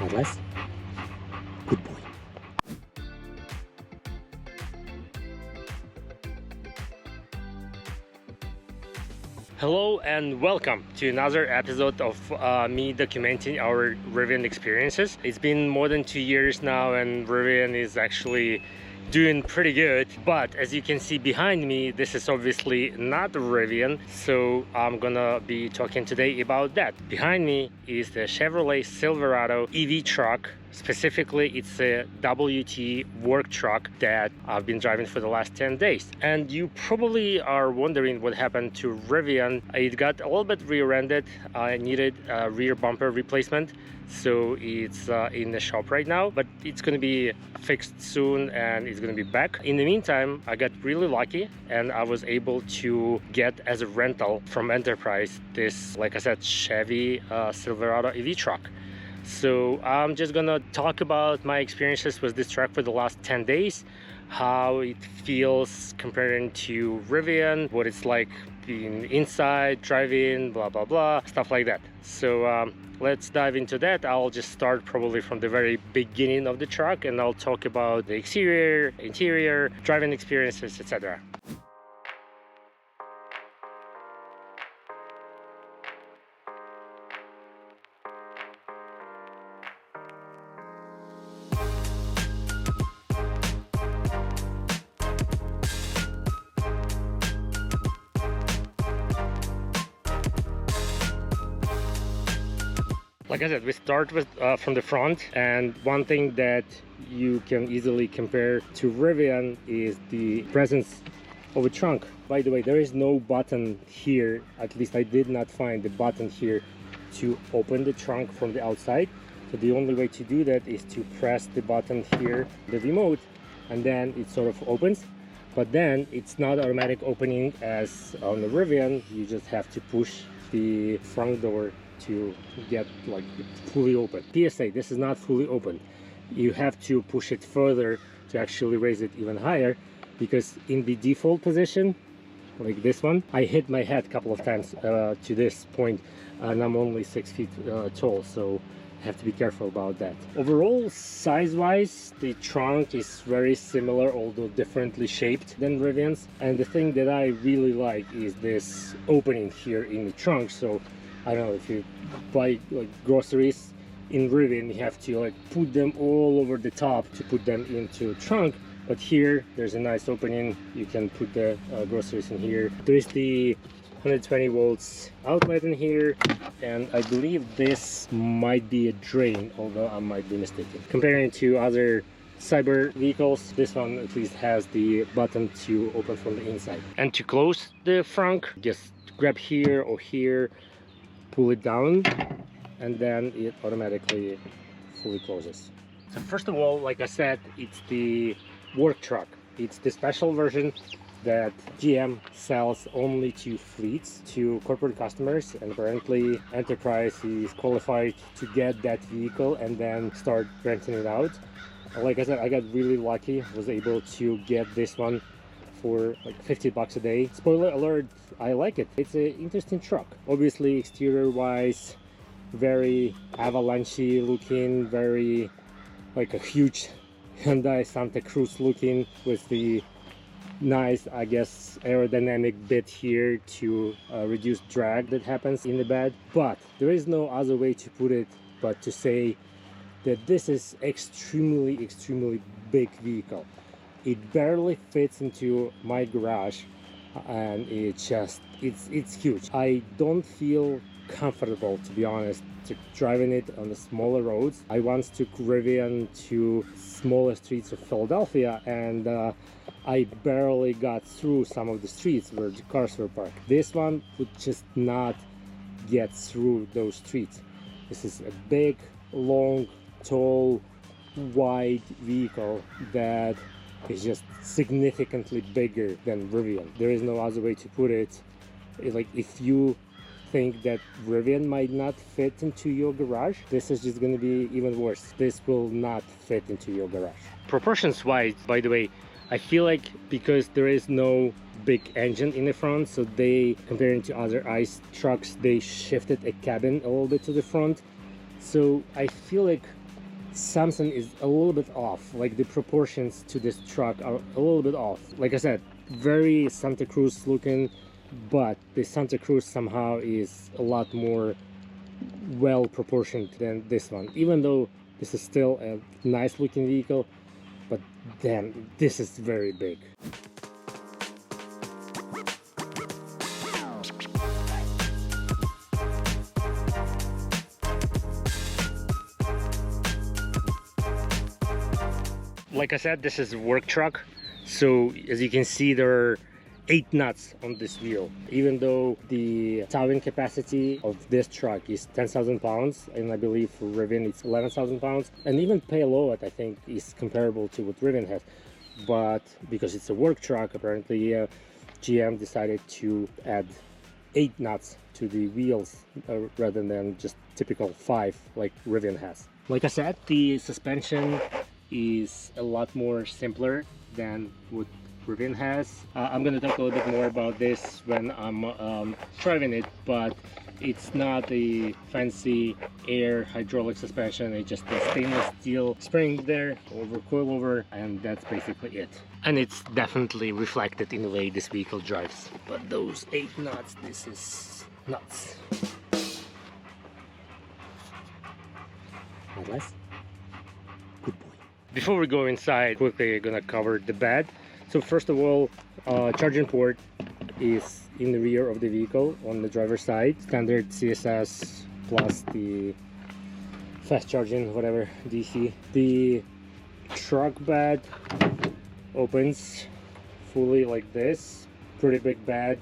Atlas. Good boy. Hello and welcome to another episode of me documenting our Rivian experiences. It's been more than 2 years now and Rivian is actually doing pretty good, but as you can see behind me, this is obviously not a Rivian, so I'm gonna be talking today about that. Behind me is the Chevrolet Silverado EV truck. Specifically, it's a WT work truck that I've been driving for the last 10 days. And you probably are wondering what happened to Rivian. It got a little bit rear-ended. I needed a rear bumper replacement. So it's in the shop right now, but it's going to be fixed soon and it's going to be back. In the meantime, I got really lucky and I was able to get as a rental from Enterprise this, like I said, Chevy Silverado EV truck. So I'm just gonna talk about my experiences with this truck for the last 10 days, how it feels comparing to Rivian, what it's like being inside, driving, blah blah blah, stuff like that. So let's dive into that. I'll just start probably from the very beginning of the truck and I'll talk about the exterior, interior, driving experiences, etc. Like I said, we start with from the front, and one thing that you can easily compare to Rivian is the presence of a trunk. By the way, there is no button here, at least I did not find the button here to open the trunk from the outside. So the only way to do that is to press the button here, the remote, and then it sort of opens. But then it's not automatic opening as on the Rivian. You just have to push the front door to get like fully open. PSA, this is not fully open. You have to push it further to actually raise it even higher, because in the default position, like this one, I hit my head a couple of times to this point, and I'm only 6 feet tall, so I have to be careful about that. Overall, size-wise, the trunk is very similar, although differently shaped than Rivian's. And the thing that I really like is this opening here in the trunk. So I don't know, if you buy like groceries in Rivian, you have to like put them all over the top to put them into a trunk. But here, there's a nice opening. You can put the groceries in here. There is the 120 volts outlet in here, and I believe this might be a drain, although I might be mistaken. Comparing to other cyber vehicles, this one at least has the button to open from the inside. And to close the front, just grab here or here, pull it down, and then it automatically fully closes. So first of all, like I said, it's the work truck. It's the special version that GM sells only to fleets, to corporate customers, and apparently Enterprise is qualified to get that vehicle and then start renting it out. Like I said, I got really lucky, was able to get this one for like 50 bucks a day. Spoiler alert, I like it. It's an interesting truck. Obviously, exterior wise, very avalanche-y looking, very like a huge Hyundai Santa Cruz looking, with the nice, I guess, aerodynamic bit here to reduce drag that happens in the bed. But there is no other way to put it but to say that this is extremely big vehicle. It barely fits into my garage, and it's huge. I don't feel comfortable, to be honest, driving it on the smaller roads. I once took Rivian to smaller streets of Philadelphia, and I barely got through some of the streets where the cars were parked. This one would just not get through those streets. This is a big, long, tall, wide vehicle that is just significantly bigger than Rivian. There is no other way to put it. Like, if you think that Rivian might not fit into your garage, this is just going to be even worse. This will not fit into your garage. Proportions wise, by the way, I feel like because there is no big engine in the front, so they, comparing to other ICE trucks, they shifted a cabin a little bit to the front. So I feel like something is a little bit off. Like the proportions to this truck are a little bit off. Like I said, very Santa Cruz looking, but the Santa Cruz somehow is a lot more well proportioned than this one, even though this is still a nice looking vehicle. But damn, this is very big. Like I said, this is a work truck, so as you can see, there are 8 nuts on this wheel. Even though the towing capacity of this truck is 10,000 pounds, and I believe for Rivian it's 11,000 pounds, and even payload I think is comparable to what Rivian has, but because it's a work truck, apparently GM decided to add 8 nuts to the wheels rather than just typical 5 like Rivian has. Like I said, the suspension is a lot more simpler than what Rivian has. I'm gonna talk a little bit more about this when I'm driving it, but it's not a fancy air hydraulic suspension. It's just a stainless steel spring there over coilover, and that's basically it. And it's definitely reflected in the way this vehicle drives. But those 8 nuts, this is nuts. Not less. Good boy. Before we go inside, quickly gonna cover the bed. So first of all, charging port is in the rear of the vehicle on the driver's side. Standard CSS plus the fast charging, whatever, DC. The truck bed opens fully like this. Pretty big bed.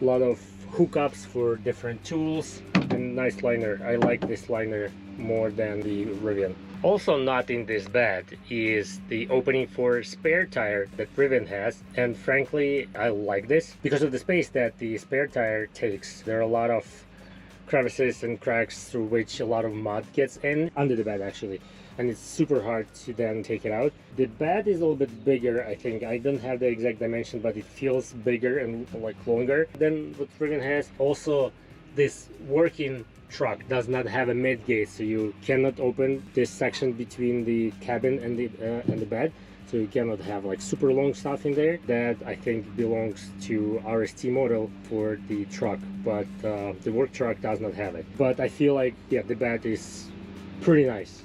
A lot of hookups for different tools and nice liner. I like this liner more than the Rivian. Also not in this bed is the opening for spare tire that Rivian has, and frankly I like this because of the space that the spare tire takes. There are a lot of crevices and cracks through which a lot of mud gets in under the bed actually, and it's super hard to then take it out. The bed is a little bit bigger, I think. I don't have the exact dimension, but it feels bigger and like longer than what Rivian has. Also, this working truck does not have a mid gate, so you cannot open this section between the cabin and the bed, so you cannot have like super long stuff in there. That I think belongs to RST model for the truck, but the work truck does not have it. But I feel like, yeah, the bed is pretty nice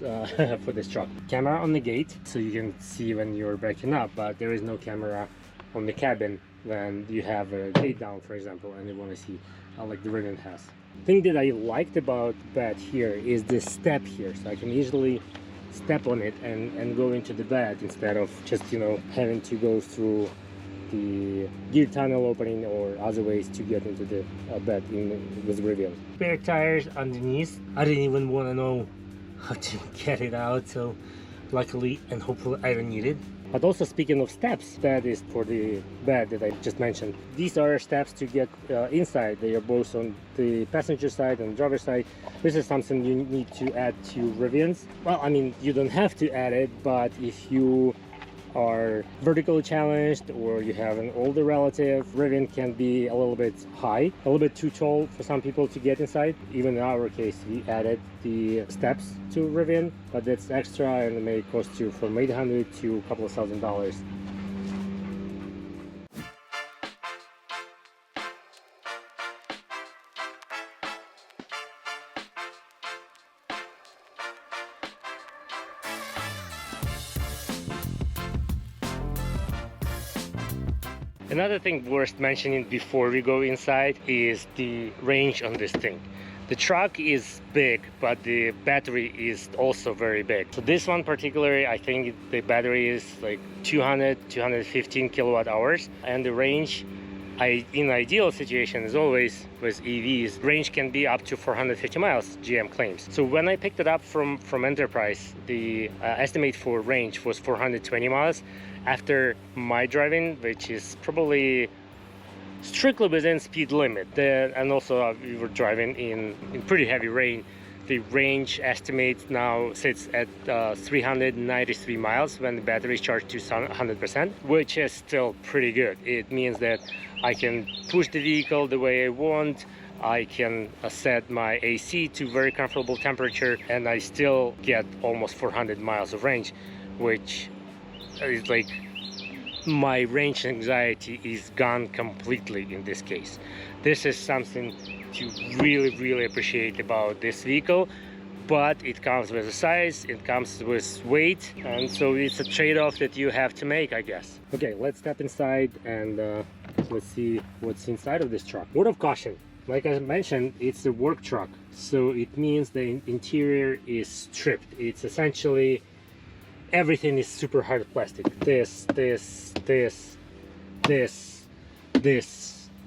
for this truck. Camera on the gate, so you can see when you're backing up, but there is no camera on the cabin when you have a gate down, for example, and you want to see like the Rivian has. Thing that I liked about the bed here is this step here, so I can easily step on it and go into the bed instead of just, you know, having to go through the gear tunnel opening or other ways to get into the bed with Rivian. Spare tires underneath. I didn't even want to know how to get it out, so luckily and hopefully I don't need it. But also, speaking of steps, that is for the bed that I just mentioned. These are steps to get inside. They are both on the passenger side and driver's side. This is something you need to add to Rivians. Well, I mean, you don't have to add it, but if you are vertically challenged or you have an older relative, Rivian can be a little bit high, a little bit too tall for some people to get inside. Even in our case, we added the steps to Rivian, but that's extra and it may cost you from $800 to a couple of $1,000. Another thing worth mentioning before we go inside is the range on this thing. The truck is big, but the battery is also very big. So this one particularly, I think the battery is like 215 kilowatt hours, and the range, in ideal situation as always with EVs, range can be up to 450 miles, GM claims. So when I picked it up from Enterprise, the estimate for range was 420 miles. After my driving, which is probably strictly within speed limit, and also we were driving in pretty heavy rain, the range estimate now sits at 393 miles when the battery is charged to 100%, which is still pretty good. It means that I can push the vehicle the way I want, I can set my AC to very comfortable temperature, and I still get almost 400 miles of range, which is like, my range anxiety is gone completely in this case. This is something to really appreciate about this vehicle, but it comes with a size, it comes with weight, and so it's a trade-off that you have to make, I guess. Okay, let's step inside and let's see what's inside of this truck. Word of caution, like I mentioned, it's a work truck, so it means the interior is stripped. It's essentially everything is super hard plastic. This,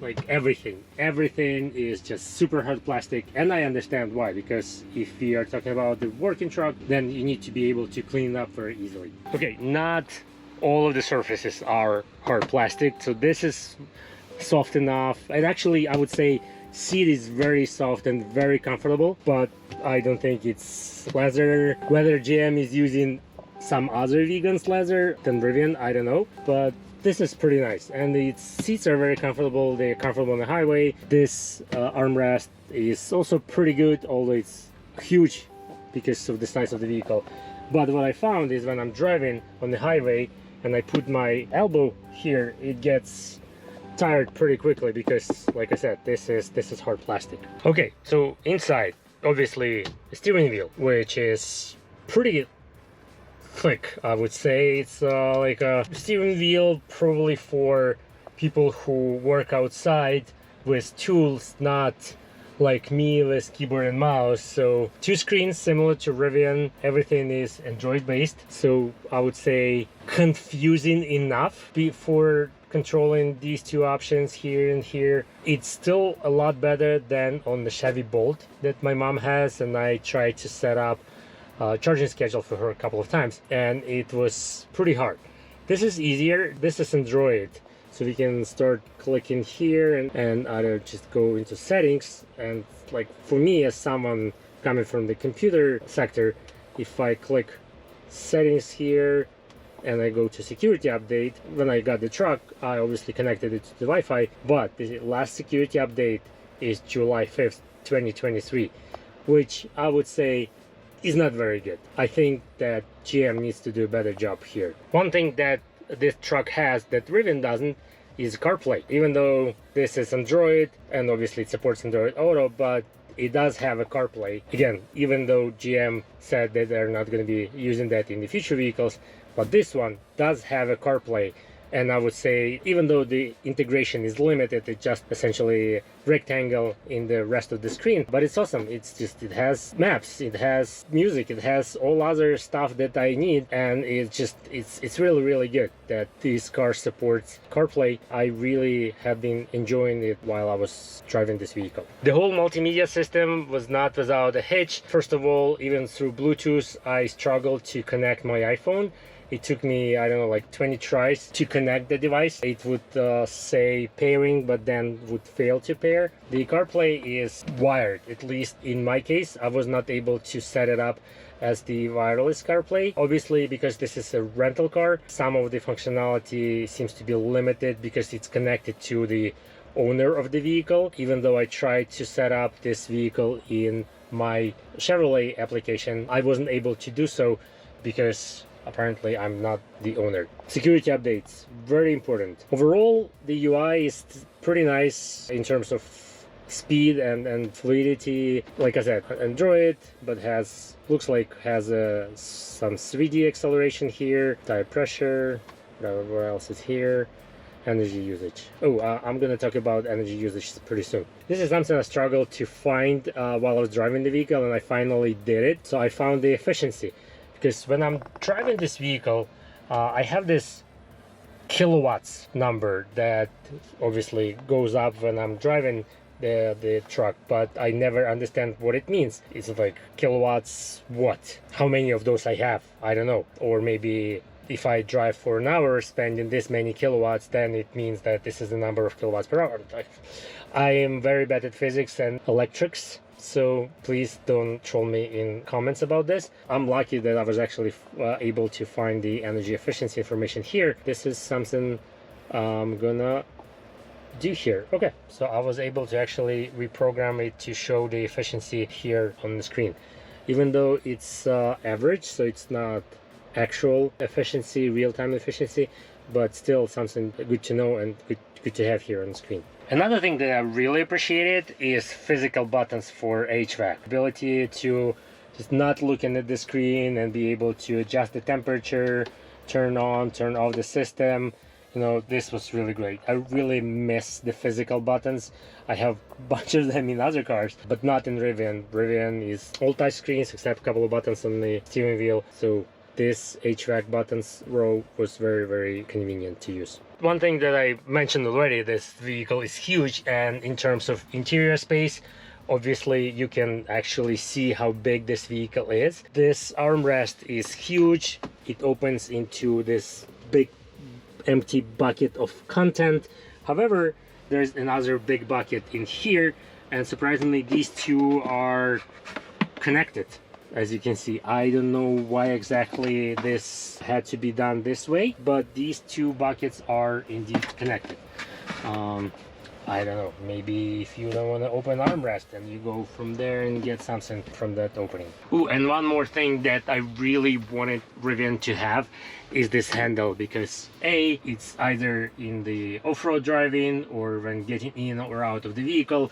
like everything is just super hard plastic, and I understand why, because if we are talking about the working truck, then you need to be able to clean it up very easily. Okay, not all of the surfaces are hard plastic, so this is soft enough, and actually I would say seat is very soft and very comfortable, but I don't think it's leather. Whether GM is using some other vegan's leather than Rivian, I don't know, but this is pretty nice, and the seats are very comfortable. They're comfortable on the highway. This armrest is also pretty good, although it's huge because of the size of the vehicle. But what I found is when I'm driving on the highway and I put my elbow here, it gets tired pretty quickly because, like I said, this is hard plastic. Okay, so inside, obviously, the steering wheel, which is pretty thick, I would say. It's like a steering wheel probably for people who work outside with tools, not like me with keyboard and mouse. So 2 screens similar to Rivian, everything is Android based, so I would say confusing enough for controlling these 2 options here and here. It's still a lot better than on the Chevy Bolt that my mom has, and I tried to set up charging schedule for her a couple of times, and it was pretty hard. This is easier. This is Android, so we can start clicking here and either just go into settings. And like for me, as someone coming from the computer sector, if I click settings here and I go to security update, when I got the truck, I obviously connected it to the Wi-Fi, but the last security update is July 5th 2023, which I would say is not very good. I think that GM needs to do a better job here. One thing that this truck has that Rivian doesn't is CarPlay. Even though this is Android and obviously it supports Android Auto, but it does have a CarPlay. Again, even though GM said that they're not going to be using that in the future vehicles, but this one does have a CarPlay. And I would say, even though the integration is limited, it's just essentially a rectangle in the rest of the screen, but it's awesome. It's just, it has maps, it has music, it has all other stuff that I need, and it's really good that this car supports CarPlay. I really have been enjoying it while I was driving this vehicle. The whole multimedia system was not without a hitch. First of all, even through Bluetooth, I struggled to connect my iPhone. It took me, I don't know, like 20 tries to connect the device. It would say pairing, but then would fail to pair. The CarPlay is wired, at least in my case. I was not able to set it up as the wireless CarPlay. Obviously, because this is a rental car, some of the functionality seems to be limited because it's connected to the owner of the vehicle. Even though I tried to set up this vehicle in my Chevrolet application, I wasn't able to do so because apparently I'm not the owner. Security updates, very important. Overall, the UI is pretty nice in terms of speed and fluidity. Like I said, Android, but looks like has some 3D acceleration here, tire pressure, whatever else is here, energy usage. I'm gonna talk about energy usage pretty soon. This is something I struggled to find while I was driving the vehicle, and I finally did it. So I found the efficiency. Because when I'm driving this vehicle, I have this kilowatts number that obviously goes up when I'm driving the truck, but I never understand what it means. It's like kilowatts what? How many of those I have? I don't know. Or maybe if I drive for an hour spending this many kilowatts, then it means that this is the number of kilowatts per hour. I am very bad at physics and electrics, so please don't troll me in comments about this. I'm lucky that I was actually able to find the energy efficiency information here. This is something I'm gonna do here? Okay, so I was able to actually reprogram it to show the efficiency here on the screen, even though it's average, so it's not actual efficiency, real-time efficiency, but still something good to know and good to have here on the screen. Another thing that I really appreciated is physical buttons for HVAC. Ability to just not looking at the screen and be able to adjust the temperature, turn on, turn off the system. You know, this was really great. I really miss the physical buttons. I have a bunch of them in other cars, but not in Rivian. Rivian is all touch screens except a couple of buttons on the steering wheel. So this HVAC buttons row was very, very convenient to use. One thing that I mentioned already, this vehicle is huge, and in terms of interior space, obviously you can actually see how big this vehicle is. This armrest is huge. It opens into this big empty bucket of content. However, there's another big bucket in here, and surprisingly these two are connected. As you can see, I don't know why exactly this had to be done this way, but these two buckets are indeed connected. I don't know, maybe if you don't want to open armrest and you go from there and get something from that opening. Ooh, and one more thing that I really wanted Rivian to have is this handle, because A, it's either in the off-road driving or when getting in or out of the vehicle,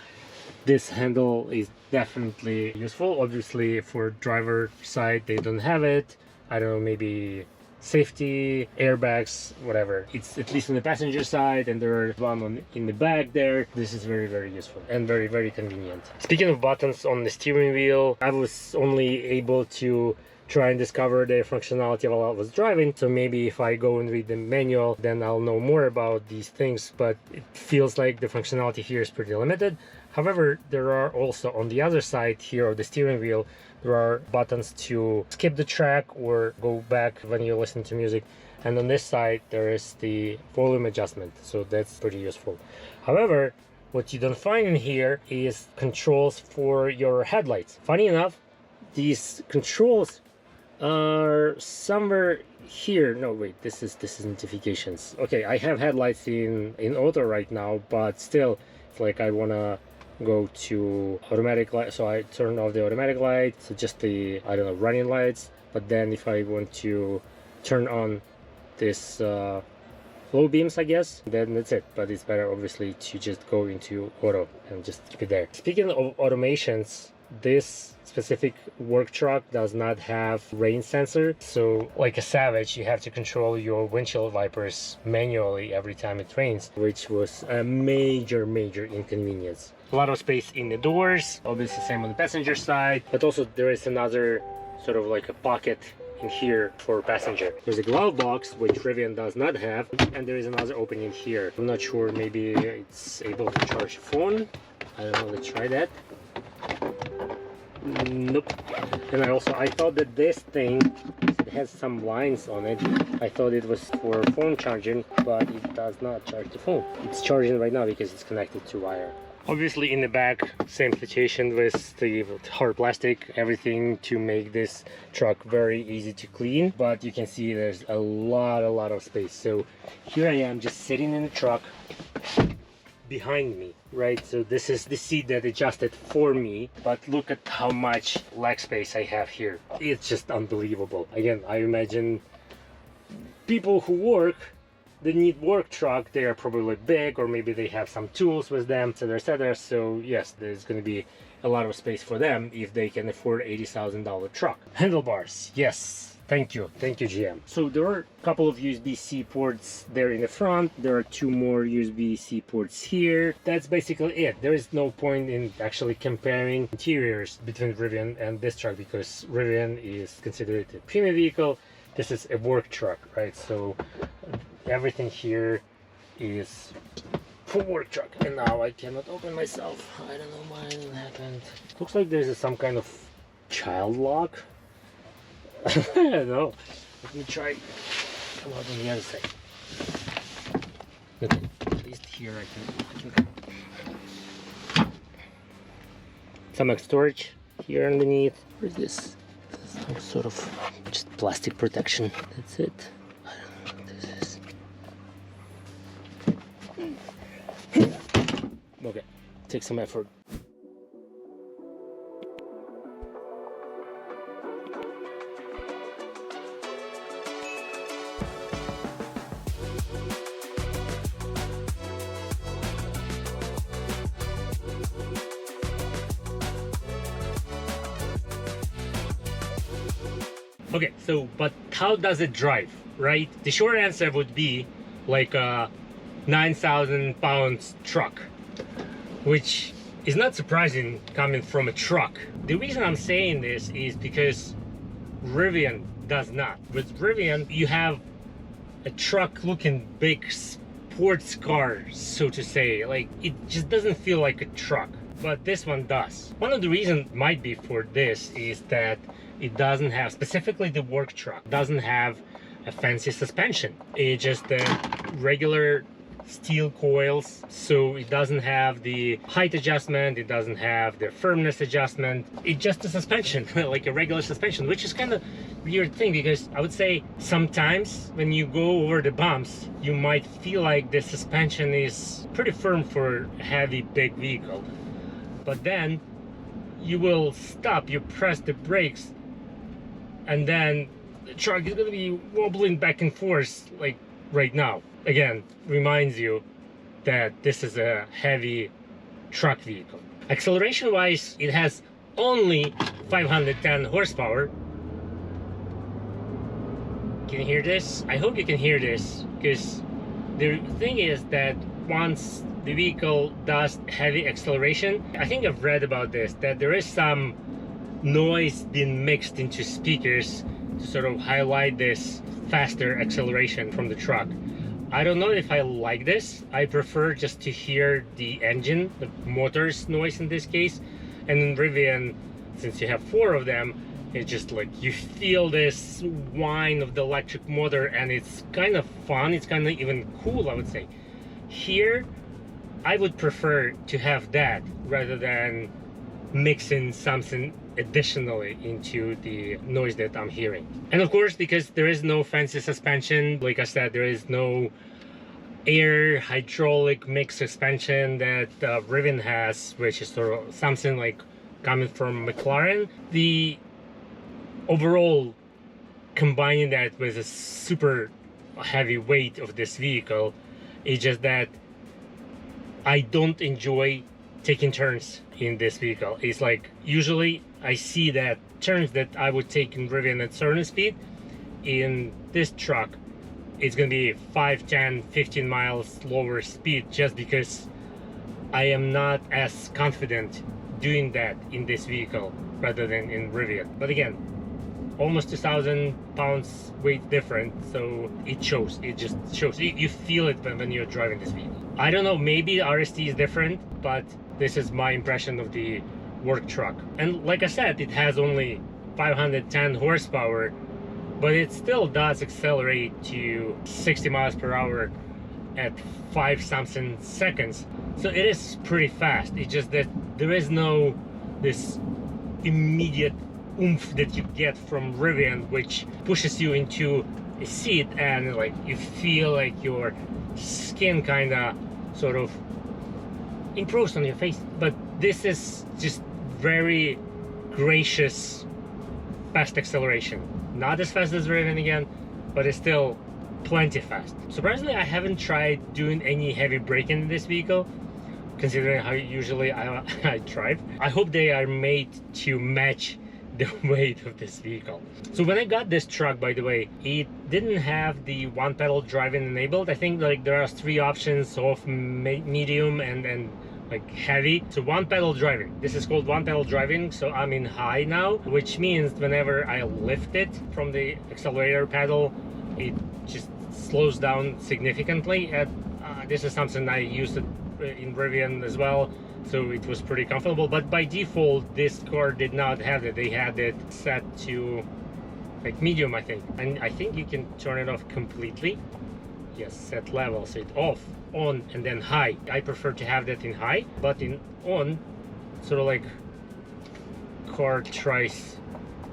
this handle is definitely useful. Obviously for driver side they don't have it. I don't know, maybe safety, airbags, whatever. It's at least on the passenger side, and there are one in the back there. This is very, very useful and very, very convenient. Speaking of buttons on the steering wheel, I was only able to try and discover the functionality while I was driving, so maybe if I go and read the manual then I'll know more about these things, but it feels like the functionality here is pretty limited. However, there are also on the other side here of the steering wheel, there are buttons to skip the track or go back when you listen to music, and on this side there is the volume adjustment, so that's pretty useful. However, what you don't find in here is controls for your headlights. Funny enough, these controls are somewhere here. No, wait, this is notifications. Okay, I have headlights in auto right now, but still, it's like I wanna go to automatic light, so I turn off the automatic light, so just the, I don't know, running lights. But then if I want to turn on this low beams, I guess, then that's it. But it's better obviously to just go into auto and just keep it there. Speaking of automations, this specific work truck does not have rain sensor, so like a savage you have to control your windshield wipers manually every time it rains, which was a major inconvenience. A lot of space in the doors, obviously same on the passenger side, but also there is another sort of like a pocket in here for passenger. There's a glove box, which Rivian does not have, and there is another opening here. I'm not sure, maybe it's able to charge a phone. I don't know, let's try that. Nope. And I thought that this thing, it has some lines on it. I thought it was for phone charging, but it does not charge the phone. It's charging right now because it's connected to wire. Obviously in the back, same situation with the hard plastic, everything to make this truck very easy to clean. But you can see there's a lot of space. So here I am just sitting in the truck. Behind me, right? So this is the seat that adjusted for me, but look at how much leg space I have here. It's just unbelievable. Again, I imagine people who work, they need work truck, they are probably big, or maybe they have some tools with them, etc, etc. So yes, there's going to be a lot of space for them if they can afford $80,000 truck. Handlebars, yes. Thank you GM. So there are a couple of USB-C ports there in the front. There are two more USB-C ports here. That's basically it. There is no point in actually comparing interiors between Rivian and this truck, because Rivian is considered a premium vehicle. This is a work truck, right? So everything here is for work truck. And now I cannot open myself. I don't know why it happened. Looks like there's some kind of child lock. I don't know. Let me try come out on the other side. Okay, at least here I can some storage here underneath. What is this? Some sort of just plastic protection. That's it. I don't know what this is. take some effort. Okay, so but how does it drive, right? The short answer would be like a 9,000 pounds truck, which is not surprising coming from a truck. The reason I'm saying this is because Rivian does not. With Rivian, you have a truck looking big sports car, so to say. Like, it just doesn't feel like a truck, but this one does. One of the reasons might be for this is that it doesn't have, specifically the work truck, doesn't have a fancy suspension. It's just a regular steel coils, so it doesn't have the height adjustment, it doesn't have the firmness adjustment. It's just a suspension, like a regular suspension, which is kind of weird thing, because I would say sometimes when you go over the bumps, you might feel like the suspension is pretty firm for a heavy big vehicle, but then you will stop, you press the brakes, and then the truck is going to be wobbling back and forth like right now. Again, reminds you that this is a heavy truck vehicle. Acceleration wise, it has only 510 horsepower. Can you hear this? I hope you can hear this, because the thing is that once the vehicle does heavy acceleration, I think I've read about this, that there is some noise being mixed into speakers to sort of highlight this faster acceleration from the truck. I don't know if I like this. I prefer just to hear the engine, the motor's noise in this case. And in Rivian, since you have 4 of them, it's just like you feel this whine of the electric motor, and it's kind of fun. It's kind of even cool, I would say. Here, I would prefer to have that rather than mixing something additionally into the noise that I'm hearing. And of course, because there is no fancy suspension, like I said, there is no air hydraulic mix suspension that Rivian has, which is sort of something like coming from McLaren. The overall, combining that with a super heavy weight of this vehicle, is just that I don't enjoy taking turns in this vehicle. It's like, usually I see that turns that I would take in Rivian at certain speed, in this truck it's gonna be 5, 10, 15 miles lower speed, just because I am not as confident doing that in this vehicle rather than in Rivian. But again, almost 2,000 pounds weight different, so it shows. It just shows. You feel it when you're driving this vehicle. I don't know, maybe the RST is different, but this is my impression of the work truck. And like I said, it has only 510 horsepower, but it still does accelerate to 60 miles per hour at 5 something seconds. So it is pretty fast. It's just that there is no this immediate oomph that you get from Rivian, which pushes you into a seat and like you feel like your skin kind of sort of improves on your face. But this is just very gracious fast acceleration. Not as fast as Rivian again, but it's still plenty fast. Surprisingly, I haven't tried doing any heavy braking in this vehicle, considering how usually I drive. I hope they are made to match the weight of this vehicle. So when I got this truck, by the way, it didn't have the one pedal driving enabled. I think like there are 3 options of medium and like heavy. So one pedal driving, this is called one pedal driving. So I'm in high now, which means whenever I lift it from the accelerator pedal, it just slows down significantly. This is something I used in Rivian as well, so it was pretty comfortable. But by default, this car did not have it. They had it set to like medium, I think. And I think you can turn it off completely. Yes, set level, so it's off, on, and then high. I prefer to have that in high, but in on, sort of like car tries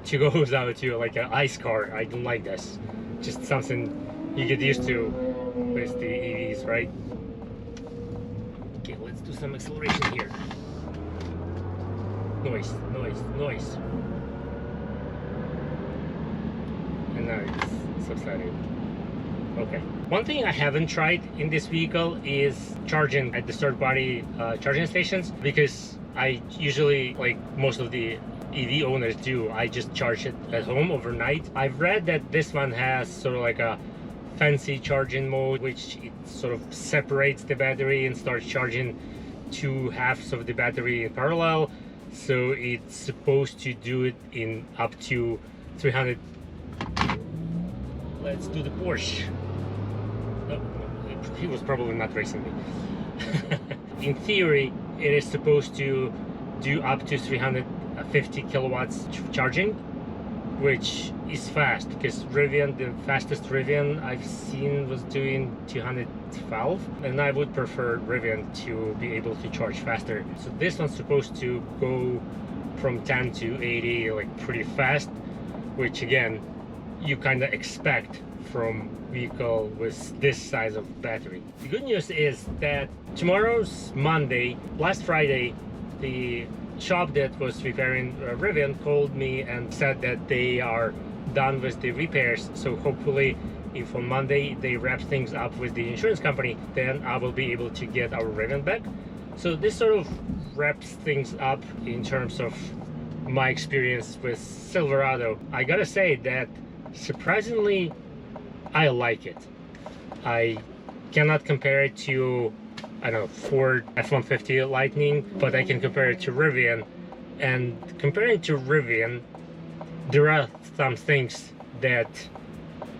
to go out to like an ice car. I don't like this. Just something you get used to with the EVs, right? Okay, let's do some acceleration here. Noise, noise, noise. And now it's subsided. Okay. One thing I haven't tried in this vehicle is charging at the third-party charging stations, because I usually, like most of the EV owners do, I just charge it at home overnight. I've read that this one has sort of like a fancy charging mode, which it sort of separates the battery and starts charging two halves of the battery in parallel. So it's supposed to do it in up to 300. Let's do the Porsche. No, he was probably not racing me. In theory, it is supposed to do up to 350 kilowatts charging, which is fast, because Rivian, the fastest Rivian I've seen was doing 212, and I would prefer Rivian to be able to charge faster. So this one's supposed to go from 10 to 80 like pretty fast, which again you kind of expect from vehicle with this size of battery. The good news is that tomorrow's Monday. Last Friday, the shop that was repairing Rivian called me and said that they are done with the repairs. So hopefully, if on Monday they wrap things up with the insurance company, then I will be able to get our Rivian back. So this sort of wraps things up in terms of my experience with Silverado. I gotta say that surprisingly, I like it. I cannot compare it to, I don't know, Ford F-150 Lightning, but I can compare it to Rivian. And comparing to Rivian, there are some things that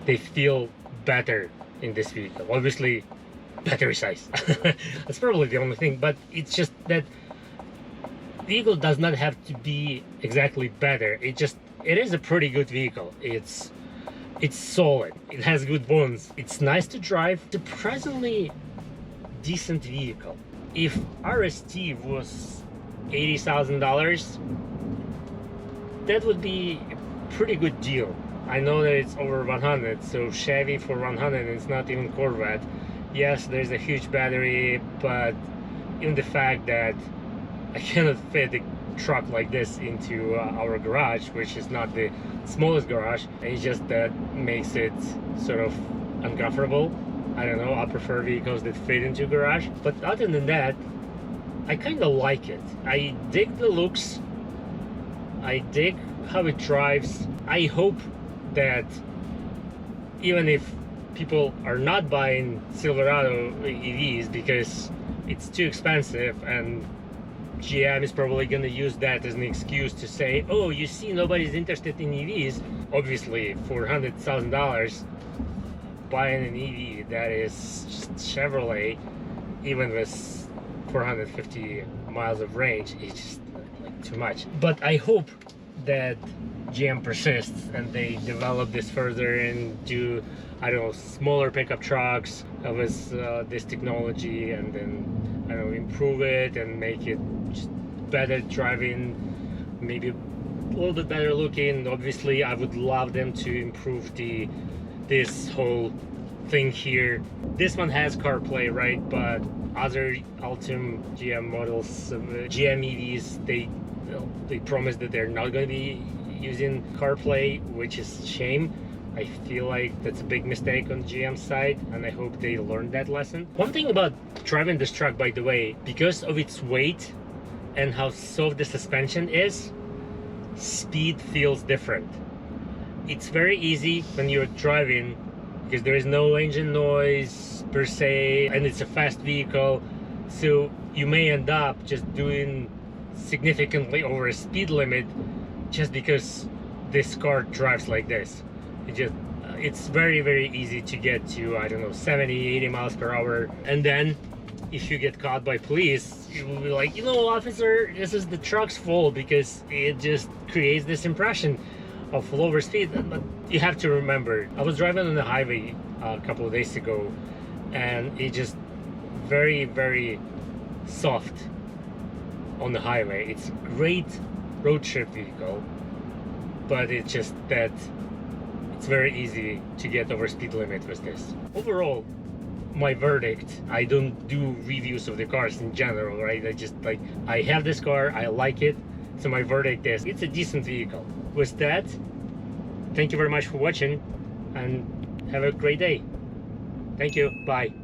they feel better in this vehicle. Obviously, battery size. That's probably the only thing, but it's just that vehicle does not have to be exactly better. It is a pretty good vehicle. It's solid. It has good bones. It's nice to drive. Surprisingly decent vehicle. If RST was $80,000, that would be a pretty good deal. I know that it's over 100, so Chevy for 100, it's not even Corvette. Yes, there's a huge battery, but even the fact that I cannot fit a truck like this into our garage, which is not the smallest garage, it's just that makes it sort of uncomfortable. I don't know, I prefer vehicles that fit into a garage. But other than that, I kind of like it. I dig the looks. I dig how it drives. I hope that even if people are not buying Silverado EVs because it's too expensive, and GM is probably going to use that as an excuse to say, oh, you see, nobody's interested in EVs. Obviously, for $100,000, buying an EV that is just Chevrolet, even with 450 miles of range, is just like too much. But I hope that GM persists and they develop this further and do, I don't know, smaller pickup trucks with this technology, and then, I don't know, improve it and make it just better driving, maybe a little bit better looking. Obviously, I would love them to improve this whole thing here. This one has CarPlay, right? But other Ultim GM models, GM EVs, they promise that they're not going to be using CarPlay, which is a shame. I feel like that's a big mistake on GM's side, and I hope they learned that lesson. One thing about driving this truck, by the way, because of its weight and how soft the suspension is, speed feels different. It's very easy when you're driving because there is no engine noise per se, and it's a fast vehicle, so you may end up just doing significantly over a speed limit just because this car drives like this. It's very, very easy to get to, I don't know, 70, 80 miles per hour. And then if you get caught by police, you will be like, you know, officer, this is the truck's fault because it just creates this impression of lower speed. But you have to remember, I was driving on the highway a couple of days ago, and it just very, very soft on the highway. It's a great road trip vehicle, but it's just that it's very easy to get over speed limit with this. Overall, my verdict. I don't do reviews of the cars in general, right? I just like, I have this car, I like it, so my verdict is it's a decent vehicle. With that, thank you very much for watching and have a great day. Thank you. Bye.